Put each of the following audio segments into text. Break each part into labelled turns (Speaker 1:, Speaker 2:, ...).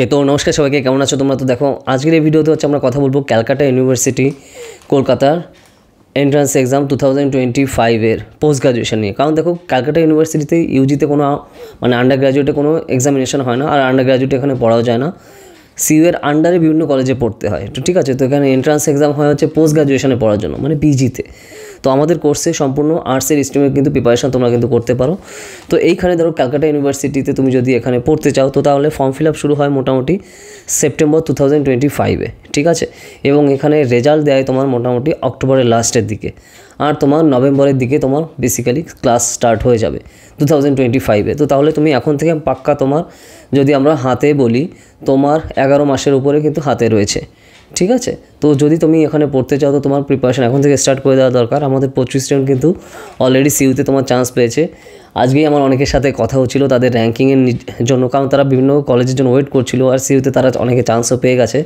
Speaker 1: তো নমস্কার সবাইকে, কেমন আছো তোমরা? তো দেখো আজকের এই ভিডিওতে হচ্ছে আমরা কথা বলবো ক্যালকাটা ইউনিভার্সিটি কলকাতার এন্ট্রান্স এক্সাম 2025-এর পোস্ট গ্রাজুয়েশন নিয়ে। কারণ দেখো ক্যালকাটা ইউনিভার্সিটিতে ইউজিতে কোনো আন্ডার গ্র্যাজুয়েটে কোনো এক্সামিনেশন হয় না, আর আন্ডার গ্র্যাজুয়েট এখানে পড়াও যায় না। সিইউর আন্ডারে বিভিন্ন কলেজে পড়তে হয়। তো ঠিক আছে, তো এখানে এন্ট্রান্স এক্সাম হয় হচ্ছে পোস্ট গ্রাজুয়েশনে পড়ার জন্য, মানে পিজিতে। তো আমাদের কোর্সে সম্পূর্ণ আর্টসের স্ট্রিমে কিন্তু প্রিপারেশন তোমরা কিন্তু করতে পারো। তো এইখানে ধরো ক্যালকাটা ইউনিভার্সিটিতে তুমি যদি এখানে পড়তে চাও তো তাহলে ফর্ম ফিল আপ শুরু হয় মোটামুটি সেপ্টেম্বর 2025-এ, ঠিক আছে। এবং এখানে রেজাল্ট দেয় তোমার মোটামুটি অক্টোবরের লাস্টের দিকে, আর তোমার নভেম্বরের দিকে তোমার বেসিক্যালি ক্লাস স্টার্ট হয়ে যাবে 2025-এ। তো তাহলে তুমি এখন থেকে পাক্কা তোমার, যদি আমরা হাতে বলি, তোমার 11 মাসের উপরে কিন্তু হাতে রয়েছে, ঠিক আছে। তো যদি তুমি এখানে পড়তে চাও তো তোমার প্রিপারেশন এখন থেকে স্টার্ট করে দেওয়া দরকার। আমাদের 25 জন কিন্তু অলরেডি সিইউতে তোমার চান্স পেয়েছে। আজকেই আমার অনেকের সাথে কথা হচ্ছিলো তাদের র্যাঙ্কিংয়ের জন্য, কারণ তারা বিভিন্ন কলেজের জন্য ওয়েট করছিল, আর সিইউতে তারা অনেকে চান্সও পেয়ে গেছে।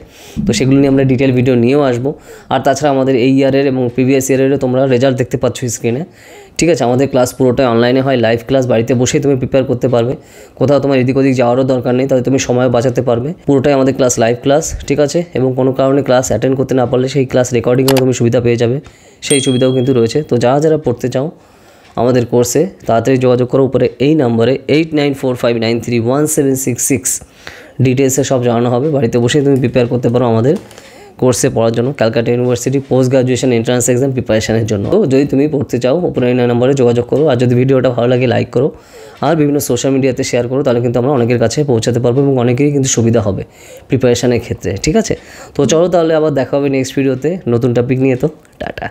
Speaker 1: তো সেগুলো নিয়ে আমরা ডিটেল ভিডিও নিয়েও আসবো। আর তাছাড়া আমাদের এই ইয়ারের এবং প্রিভিয়াস ইয়ারেরও তোমরা রেজাল্ট দেখতে পাচ্ছ স্ক্রিনে, ঠিক আছে। আমাদের ক্লাস পুরোটাই অনলাইনে হয়, লাইভ ক্লাস, বাড়িতে বসেই তুমি প্রিপেয়ার করতে পারবে। কোথাও তোমার এদিক ওদিক যাওয়ারও দরকার নেই, তাহলে তুমি সময় বাঁচাতে পারবে। পুরোটাই আমাদের ক্লাস লাইভ ক্লাস, ঠিক আছে। এবং কোনো কারণে ক্লাস অ্যাটেন্ড করতে না পারলে সেই ক্লাস রেকর্ডিংয়েও তুমি সুবিধা পেয়ে যাবে, সেই সুবিধাও কিন্তু রয়েছে। তো যারা পড়তে চাও আমাদের কোর্সে তাড়াতাড়ি যোগাযোগ করো উপরে এই নম্বরে 8945931766। ডিটেলসে সব জানানো হবে, বাড়িতে বসেই তুমি প্রিপেয়ার করতে পারো আমাদের কোর্সে পড়ার জন্য, Calcutta university post graduation entrance exam প্রিপারেশনের জন্য। তো যদি তুমি পড়তে চাও উপরে এই নম্বরে যোগাযোগ করো, আর যদি ভিডিওটা ভালো লাগে লাইক করো, আর বিভিন্ন সোশ্যাল মিডিয়াতে শেয়ার করো, তাহলে কিন্তু আমরা অনেকের কাছে পৌঁছাতে পারবো এবং অনেকেরই কিন্তু সুবিধা হবে প্রিপারেশনের ক্ষেত্রে, ঠিক আছে। তো চলো তাহলে আবার দেখা হবে নেক্সট ভিডিওতে নতুন টপিক নিয়ে। তো টাটা।